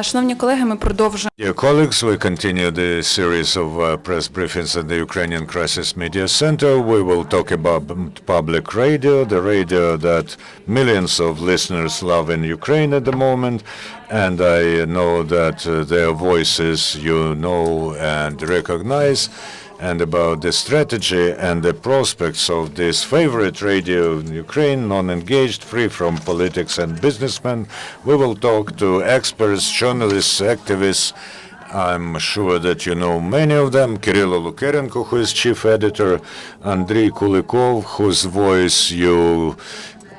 Шановні колеги, ми продовжуємо. Dear colleagues, we continue the series of press briefings at the Ukrainian Crisis Media Center. We will talk about public radio, the radio that millions of listeners love in Ukraine at the moment. And I know that their voices you know and recognize. And about the strategy and the prospects of this favorite radio in Ukraine, non-engaged, free from politics and businessmen. We will talk to experts, journalists, activists. I'm sure that you know many of them. Kyrylo, Lukerenko, who is chief editor, Andriy Kulikov, whose voice you,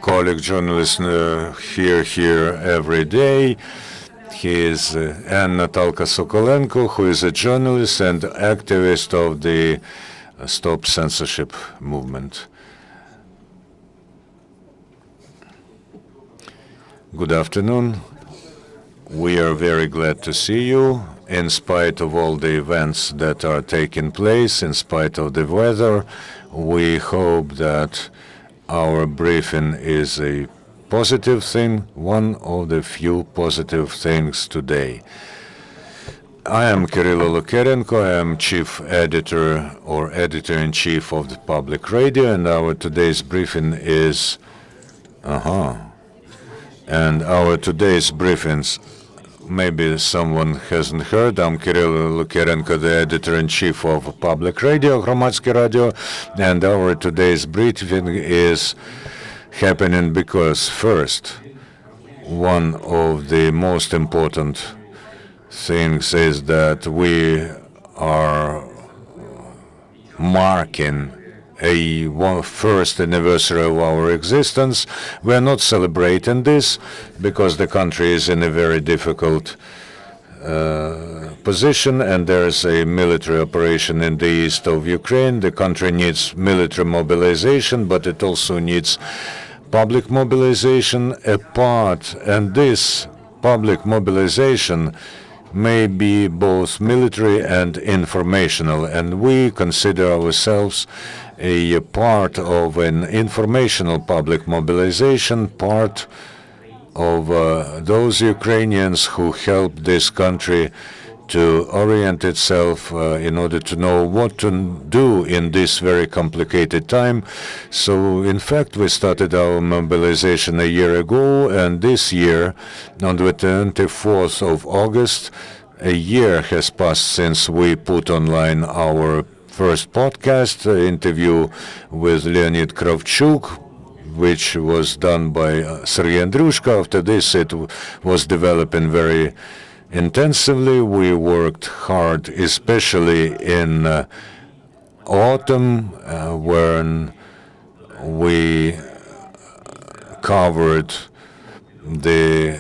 colleague journalists, hear every day. He is and Natalya Sokolenko, who is a journalist and activist of the Stop Censorship movement. Good afternoon. We are very glad to see you. In spite of all the events that are taking place, in spite of the weather, we hope that our briefing is a positive thing, one of the few positive things today. I am Kyrylo Lukerenko. I am chief editor or editor-in-chief of the public radio, and our today's briefing is and our today's briefings, maybe someone hasn't heard, I'm Kyrylo Lukerenko, the editor-in-chief of public radio, Громадське Radio, and our today's briefing is happening because, first, one of the most important things is that we are marking a first anniversary of our existence. We are not celebrating this because the country is in a very difficult position, and there's a military operation in the east of Ukraine. The country needs military mobilization, but it also needs public mobilization apart, and this public mobilization may be both military and informational, and we consider ourselves a part of an informational public mobilization, part of those Ukrainians who helped this country to orient itself in order to know what to do in this very complicated time. So, in fact, we started our mobilization a year ago, and this year, on the 24th of August, a year has passed since we put online our first podcast interview with Leonid Kravchuk, which was done by Sergei Andrushka. After this, it was developing very intensively. We worked hard, especially in autumn, when we covered the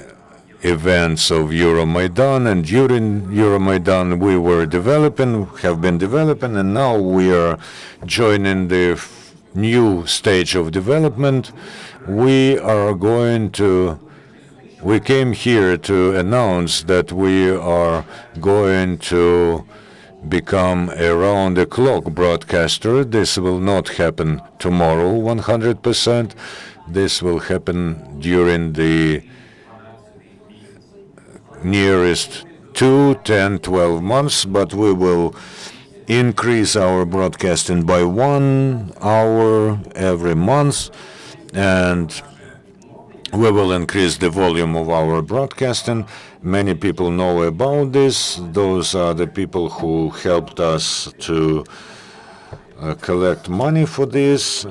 events of Euromaidan, and during Euromaidan we were have been developing, and now we are joining the new stage of development. We came here to announce that we are going to become a round-the-clock broadcaster. This will not happen tomorrow 100%. This will happen during the nearest 2, 10, 12 months, but we will increase our broadcasting by 1 hour every month, and we will increase the volume of our broadcasting. Many people know about this. Those are the people who helped us to collect money for this.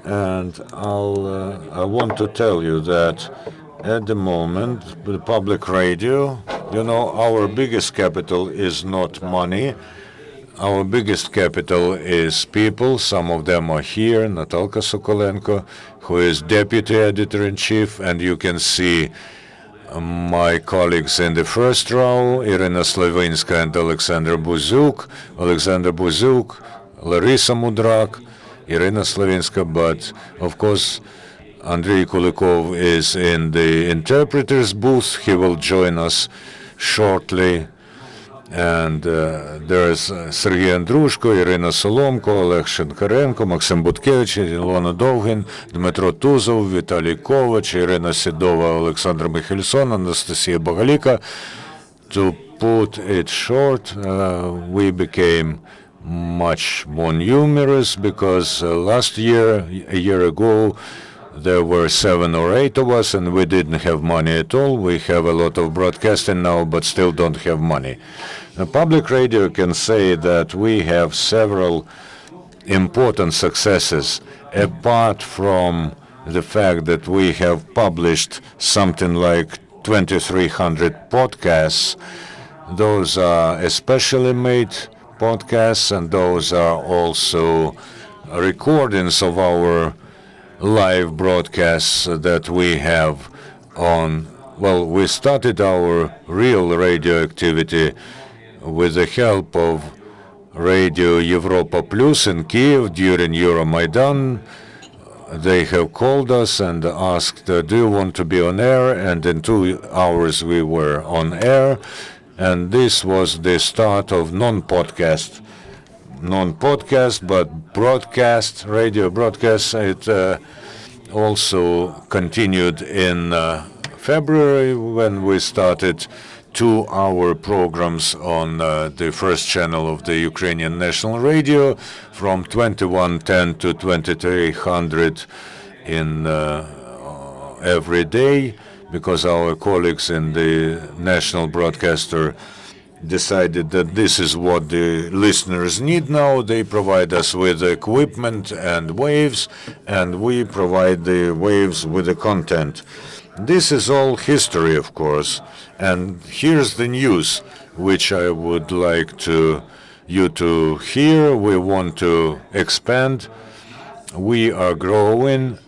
And I want to tell you that at the moment, the public radio, our biggest capital is not money. Our biggest capital is people. Some of them are here. Natalya Sokolenko, who is deputy editor-in-chief, and you can see my colleagues in the first row, Irina Slavinska and Alexander Buzuk, Larisa Mudrak, Irina Slavinska, but of course Andriy Kulikov is in the interpreter's booth. He will join us shortly. And there's Sergei Andrushko, Irina Solomko, Oleg Shenkarenko, Maxim Butkevich, Ilona Dovgin, Dmitro Tuzov, Vitaly Kovach, Irina Sidova, Alexander Mikhilson, Anastasia Bogalika, To put it short, we became much more numerous because last year, a year ago, there were 7 or 8 of us and we didn't have money at all. We have a lot of broadcasting now, but still don't have money. The public radio can say that we have several important successes apart from the fact that we have published something like 2,300 podcasts. Those are especially made podcasts, and those are also recordings of our live broadcasts that we have on. Well, we started our real radio activity with the help of Radio Europa Plus in Kiev during Euromaidan. They have called us and asked, do you want to be on air? And in 2 hours we were on air. And this was the start of non-podcast, but broadcast, radio broadcast. It also continued in February when we started 2-hour programs on the first channel of the Ukrainian National Radio from 2110 to 2300 in every day, because our colleagues in the national broadcaster decided that this is what the listeners need now. They provide us with equipment and waves, and we provide the waves with the content. This is all history, of course, and here's the news which I would like you to hear. We want to expand. We are growing,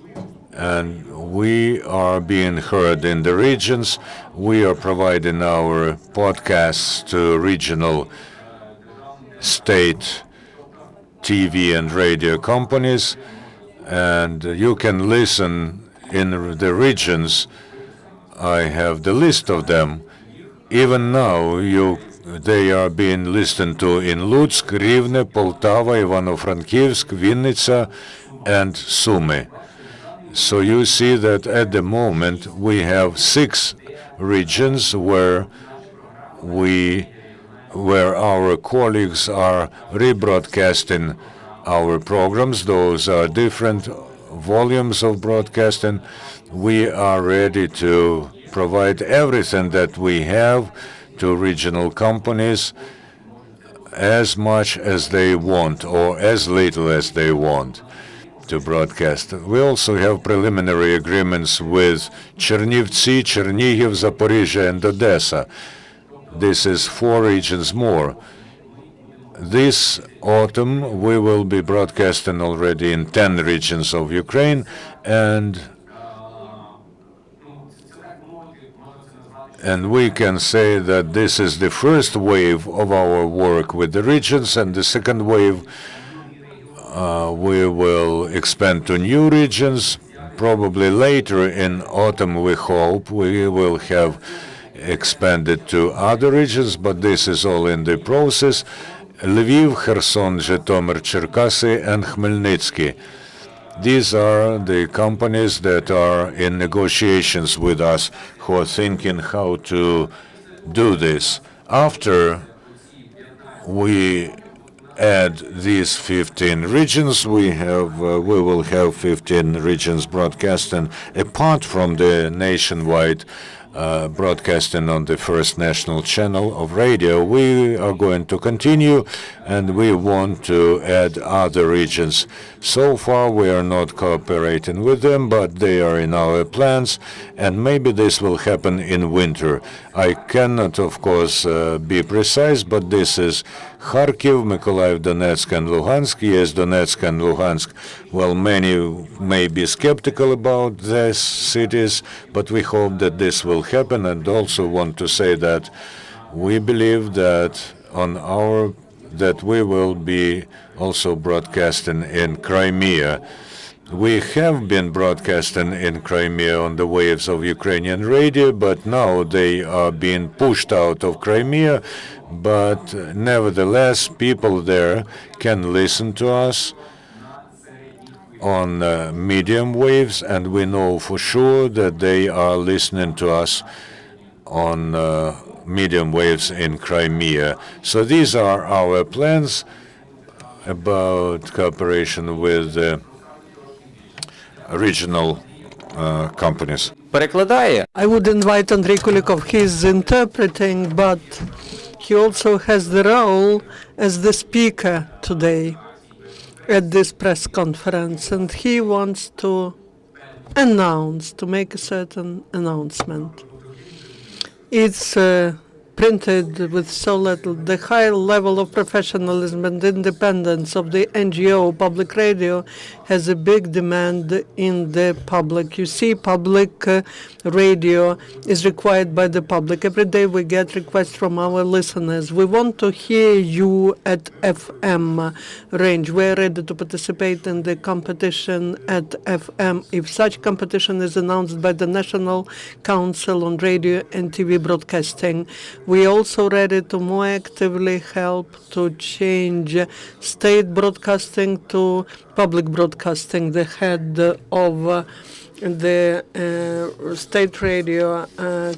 and we are being heard in the regions. We are providing our podcasts to regional, state TV and radio companies, and you can listen in the regions. I have the list of them. Even now, they are being listened to in Lutsk, Rivne, Poltava, Ivano-Frankivsk, Vinnytsia, and Sumy. So you see that at the moment we have 6 regions where our colleagues are rebroadcasting our programs. Those are different volumes of broadcasting. We are ready to provide everything that we have to regional companies as much as they want or as little as they want to broadcast. We also have preliminary agreements with Chernivtsi, Chernihiv, Zaporizhia, and Odessa. This is 4 regions more. This autumn, we will be broadcasting already in 10 regions of Ukraine, and we can say that this is the first wave of our work with the regions, and the second wave we will expand to new regions. Probably later in autumn, we hope we will have expanded to other regions, but this is all in the process. Lviv, Kherson, Zhytomyr, Cherkasy, and Khmelnytsky. These are the companies that are in negotiations with us, who are thinking how to do this. After we add these 15 regions, we will have 15 regions broadcasting apart from the nationwide broadcasting on the first national channel of radio. We are going to continue, and we want to add other regions. So far, we are not cooperating with them, but they are in our plans, and maybe this will happen in winter. I cannot, of course, be precise, but this is Kharkiv, Mykolaiv, Donetsk, and Luhansk. Yes, Donetsk and Luhansk. Well, many may be skeptical about these cities, but we hope that this will happen, and also want to say that we believe that that we will be also broadcasting in Crimea. We have been broadcasting in Crimea on the waves of Ukrainian radio, but now they are being pushed out of Crimea. But nevertheless, people there can listen to us on medium waves, and we know for sure that they are listening to us on medium waves in Crimea. So these are our plans about cooperation with regional companies. Перекладає. I would invite Andriy Kulikov. He is interpreting, but he also has the role as the speaker today at this press conference, and he wants to make a certain announcement. It's printed with so little. The high level of professionalism and independence of the NGO public radio has a big demand in the public. You see, public radio is required by the public. Every day we get requests from our listeners. We want to hear you at FM range. We're ready to participate in the competition at FM if such competition is announced by the National Council on Radio and TV Broadcasting. We also ready to more actively help to change state broadcasting to public broadcasting. The head of the State Radio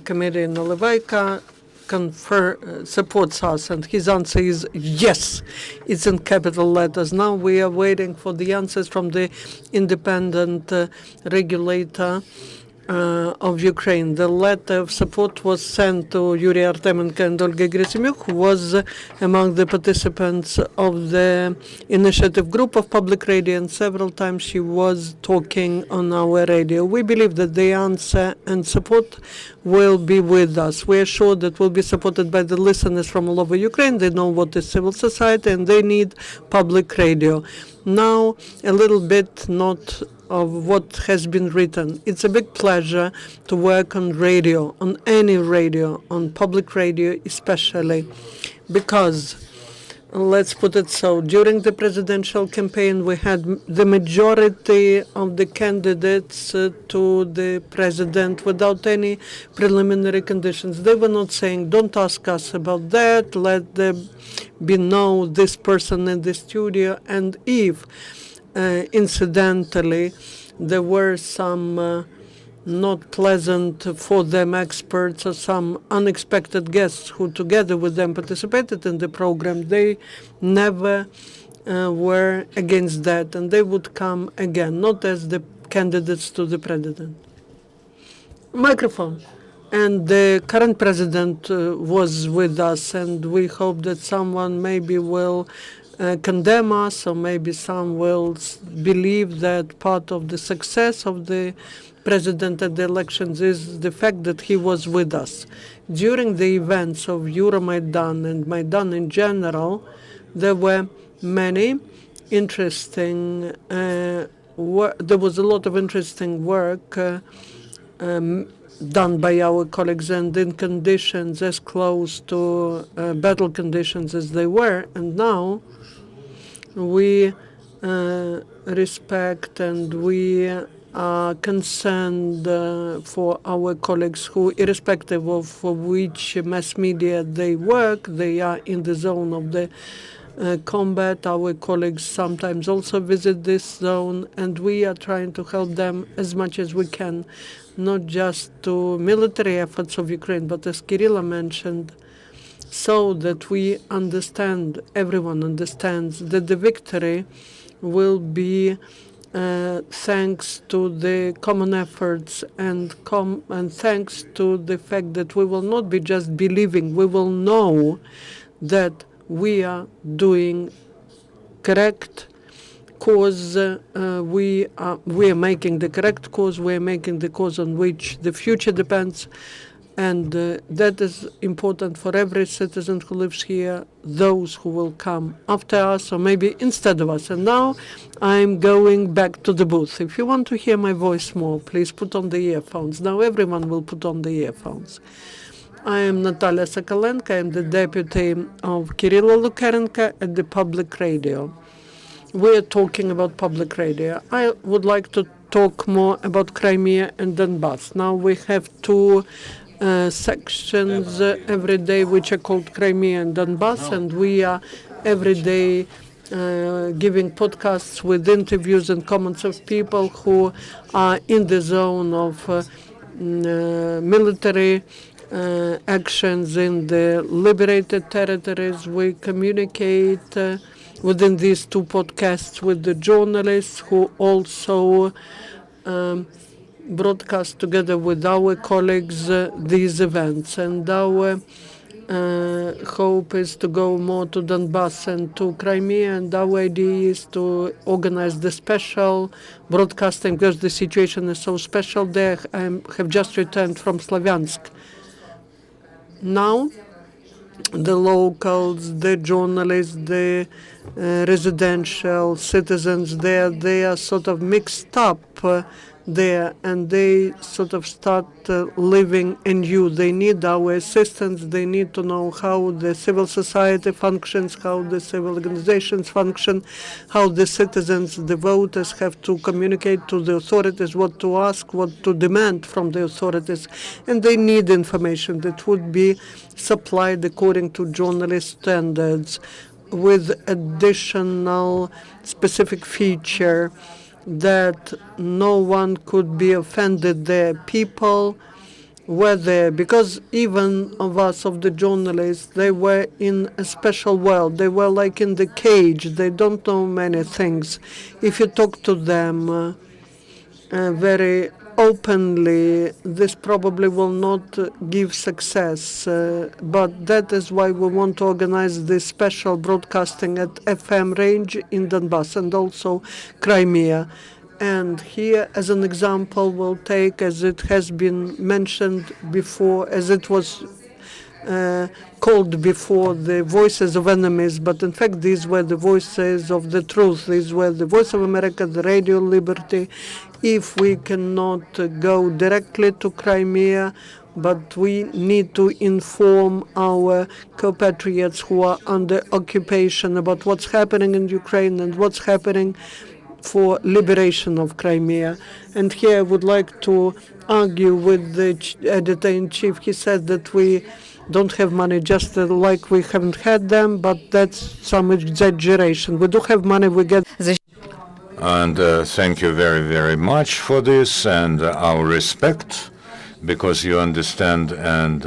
Committee in Nalyvaika supports us, and his answer is yes. It's in capital letters. Now we are waiting for the answers from the independent regulator of Ukraine. The letter of support was sent to Yuri Artemenko and Olga Gerasimyuk, who was among the participants of the initiative group of public radio, and several times she was talking on our radio. We believe that the answer and support will be with us. We are sure that we'll be supported by the listeners from all over Ukraine. They know what is civil society, and they need public radio. Now, a little bit not of what has been written. It's a big pleasure to work on radio, on any radio, on public radio especially, because, let's put it so, during the presidential campaign we had the majority of the candidates to the president without any preliminary conditions. They were not saying, don't ask us about that, let there be no this person in the studio, and if incidentally, there were some not pleasant for them experts or some unexpected guests who together with them participated in the program. They never were against that, and they would come again, not as the candidates to the president. Microphone. And the current president was with us, and we hope that someone maybe will condemn us, or maybe some will believe that part of the success of the president at the elections is the fact that he was with us. During the events of Euromaidan and Maidan in general, there were many interesting, there was a lot of interesting work done by our colleagues, and in conditions as close to battle conditions as they were. And now we respect and we are concerned for our colleagues who, irrespective of which mass media they work, they are in the zone of the combat. Our colleagues sometimes also visit this zone, and we are trying to help them as much as we can, not just to military efforts of Ukraine, but as Kyrylo mentioned, so that we understand, everyone understands, that the victory will be thanks to the common efforts and thanks to the fact that we will not be just believing, we will know that we are doing correct cause, we are making the correct cause, we are making the cause on which the future depends. And that is important for every citizen who lives here, those who will come after us or maybe instead of us. And now I'm going back to the booth. If you want to hear my voice more, please put on the earphones. Now everyone will put on the earphones. I am Natalya Sokolenko. I am the deputy of Kyrylo Lukerenko at the public radio. We are talking about public radio. I would like to talk more about Crimea and Donbass. Now we have two sections every day which are called Crimea and Donbass, and we are every day giving podcasts with interviews and comments of people who are in the zone of military actions in the liberated territories. We communicate within these two podcasts with the journalists who also broadcast together with our colleagues these events. And our hope is to go more to Donbass and to Crimea, and our idea is to organize the special broadcasting because the situation is so special there. I have just returned from Slavyansk. Now, the locals, the journalists, the residential citizens there, they are sort of mixed up there, and they sort of start living anew. They need our assistance. They need to know how the civil society functions, how the civil organizations function, how the citizens, the voters have to communicate to the authorities, what to ask, what to demand from the authorities. And they need information that would be supplied according to journalist standards with additional specific feature that no one could be offended there. People were there because even of us, of the journalists, they were in a special world. They were like in the cage. They don't know many things. If you talk to them very openly, this probably will not give success. But that is why we want to organize this special broadcasting at FM range in Donbass and also Crimea. And here, as an example, we'll take, as it has been mentioned before, as it was called before, the voices of enemies, but in fact these were the voices of the truth. These were the Voice of America, the Radio Liberty. If we cannot go directly to Crimea, but we need to inform our compatriots who are under occupation about what's happening in Ukraine and what's happening for liberation of Crimea. And here I would like to argue with the editor-in-chief. He said that we don't have money, just like we haven't had them, but that's some exaggeration. We do have money, we get. And thank you very, very much for this and our respect, because you understand and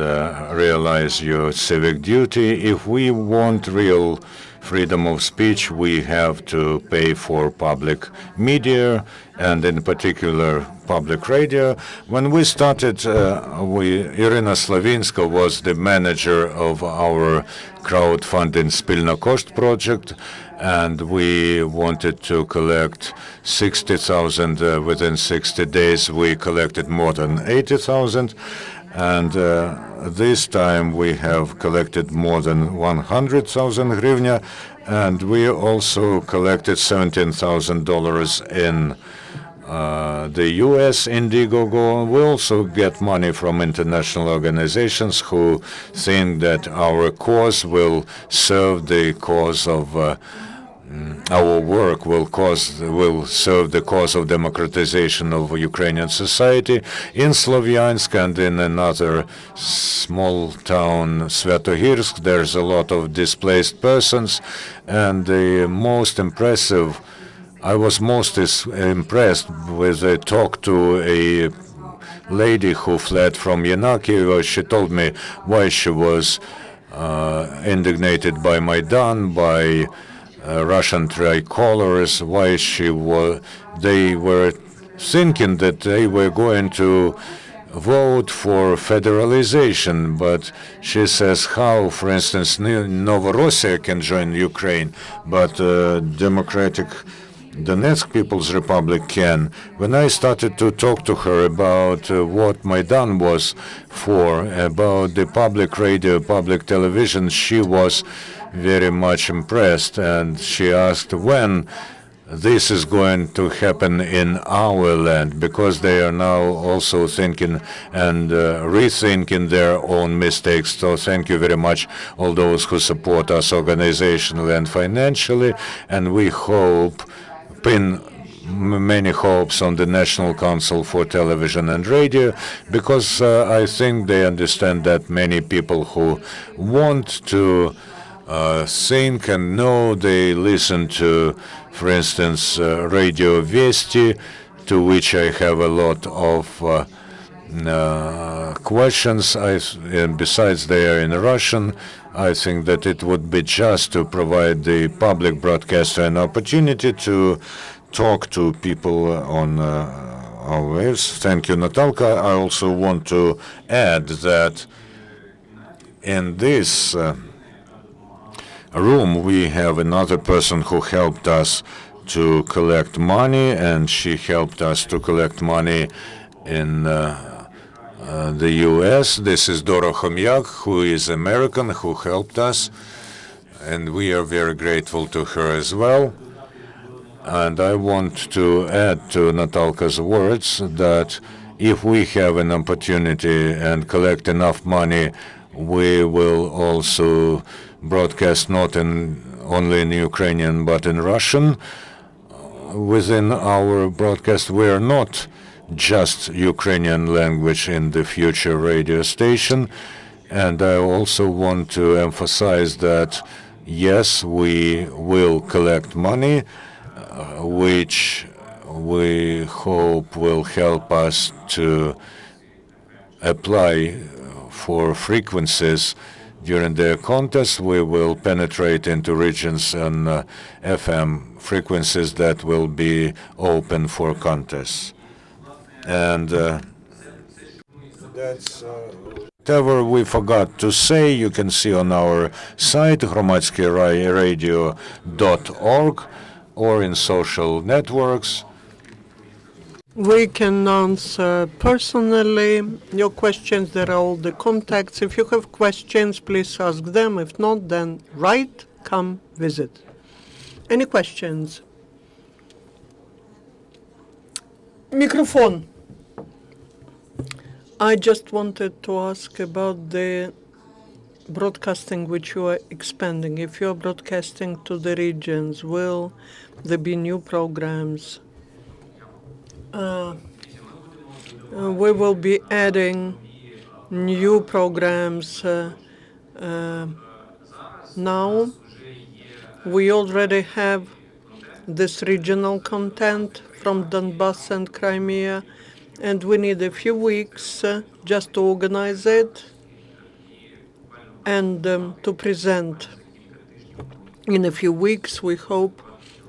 realize your civic duty. If we want real freedom of speech, we have to pay for public media and in particular public radio. When we started, Irina Slavinska was the manager of our crowdfunding Spilna Kosht project, and we wanted to collect 60,000 within 60 days. We collected more than 80,000. And this time we have collected more than 100,000 hryvnia, and we also collected $17,000 in the U.S. Indiegogo. We also get money from international organizations who think that our cause will serve the cause of our work will serve the cause of democratization of Ukrainian society. In Slavyansk and in another small town, Svetohirsk, there's a lot of displaced persons, and the most impressive, I was most impressed with a talk to a lady who fled from Yanaki. She told me why she was indignated by Maidan, by Russian tricolors, why they were thinking that they were going to vote for federalization, but she says how, for instance, Novorossiya can join Ukraine, but Democratic Donetsk People's Republic can. When I started to talk to her about what Maidan was for, about the public radio, public television, she was very much impressed, and she asked when this is going to happen in our land, because they are now also thinking and rethinking their own mistakes. So thank you very much, all those who support us organizationally and financially, and we pin many hopes on the National Council for Television and Radio, because I think they understand that many people who want to think and know, they listen to, for instance, Radio Vesti, to which I have a lot of questions. And besides they are in Russian, I think that it would be just to provide the public broadcaster an opportunity to talk to people on our waves. Thank you, Natalka. I also want to add that in this room we have another person who helped us to collect money, and she helped us to collect money in the U.S. This is Dora Khomyak, who is American, who helped us, and we are very grateful to her as well. And I want to add to Natalka's words that if we have an opportunity and collect enough money, we will also broadcast not only in Ukrainian but in Russian. Within our broadcast, we are not just Ukrainian language in the future radio station. And I also want to emphasize that, yes, we will collect money, which we hope will help us to apply for frequencies during the contest. We will penetrate into regions and FM frequencies that will be open for contests. And that's whatever we forgot to say, you can see on our site, hromadskiradio.org, or in social networks. We can answer personally your questions. There are all the contacts. If you have questions, please ask them. If not, then write, come visit. Any questions? Microphone. I just wanted to ask about the broadcasting which you are expanding. If you are broadcasting to the regions, will there be new programs? We will be adding new programs now. We already have this regional content from Donbass and Crimea, and we need a few weeks just to organize it and to present. In a few weeks, we hope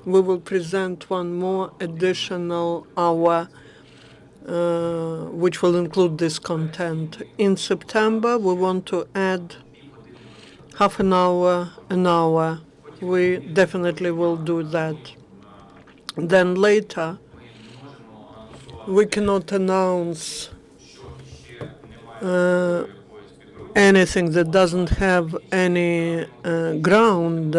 we will present one more additional hour, which will include this content. In September, we want to add half an hour, an hour. We definitely will do that. Then later, we cannot announce anything that doesn't have any ground,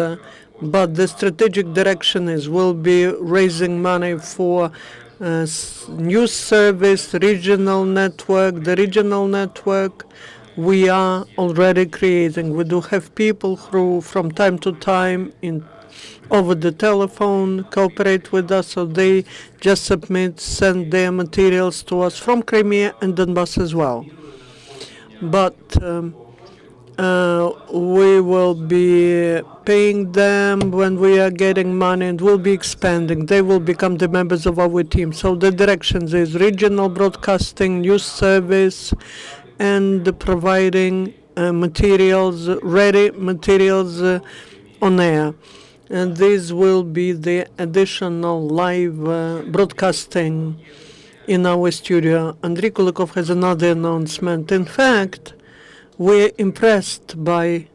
but the strategic direction is we'll be raising money for news service, regional network. The regional network we are already creating. We do have people who from time to time over the telephone cooperate with us, so they just send their materials to us from Crimea and Donbass as well. But we will be paying them when we are getting money, and we'll be expanding. They will become the members of our team. So the directions is regional broadcasting, news service, and providing materials, ready materials on air. And this will be the additional live broadcasting in our studio. Andriy Kulikov has another announcement. In fact, we're impressed by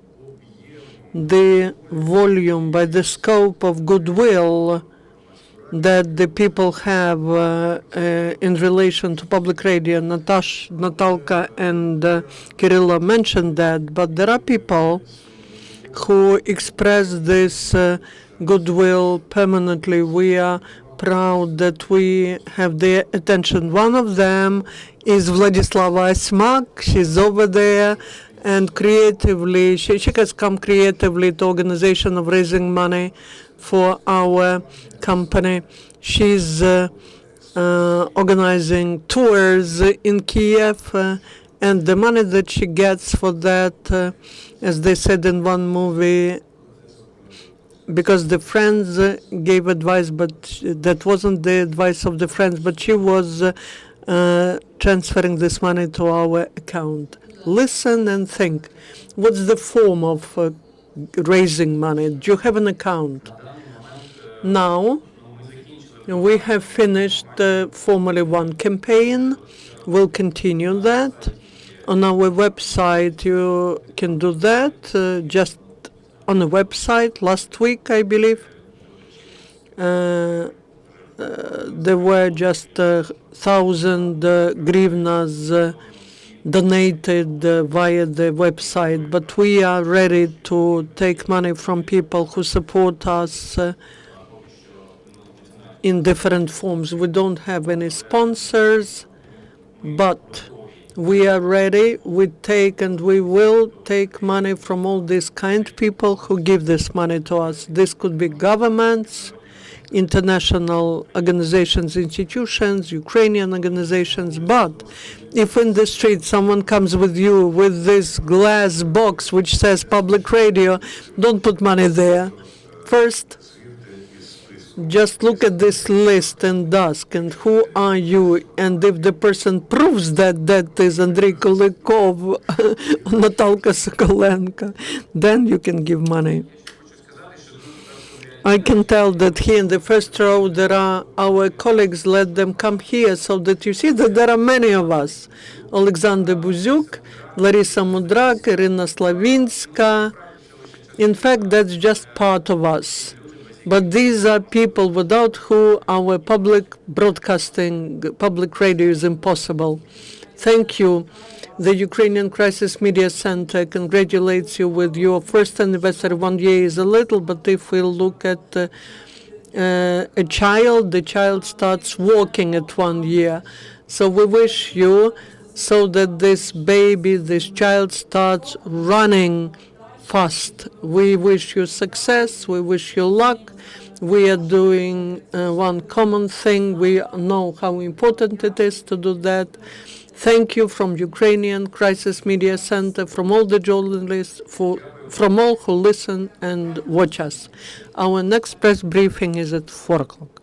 the volume, by the scope of goodwill that the people have in relation to public radio. Natalka and Kyrylo mentioned that, but there are people who express this goodwill permanently. We are proud that we have their attention. One of them is Vladislava Asmak. She's over there, and creatively, she has come creatively to organization of raising money for our company. She's organizing tours in Kiev, and the money that she gets for that, as they said in one movie, because the friends gave advice, but that wasn't the advice of the friends, but she was transferring this money to our account. Listen and think. What's the form of raising money? Do you have an account? Now, we have finished the Formula One campaign. We'll continue that. On our website, you can do that. Just on the website, last week, I believe, there were just 1,000 hryvnias donated via the website. But we are ready to take money from people who support us in different forms. We don't have any sponsors, but we are ready. We take and we will take money from all these kind people who give this money to us. This could be governments, international organizations, institutions, Ukrainian organizations. But if in the street someone comes with you with this glass box which says public radio, don't put money there. First, just look at this list and ask, and who are you? And if the person proves that that is Andriy Kulikov, Natalya Sokolenko, then you can give money. I can tell that here in the first row there are our colleagues. Let them come here so that you see that there are many of us. Alexander Buzyuk, Larisa Mudrak, Irina Slavinska. In fact, that's just part of us. But these are people without who our public broadcasting, public radio is impossible. Thank you. The Ukrainian Crisis Media Center congratulates you with your first anniversary. 1 year is a little, but if we look at a child, the child starts walking at 1 year. So we wish you so that this baby, this child starts running fast. We wish you success. We wish you luck. We are doing one common thing. We know how important it is to do that. Thank you from Ukrainian Crisis Media Center, from all the journalists, from all who listen and watch us. Our next press briefing is at 4 o'clock.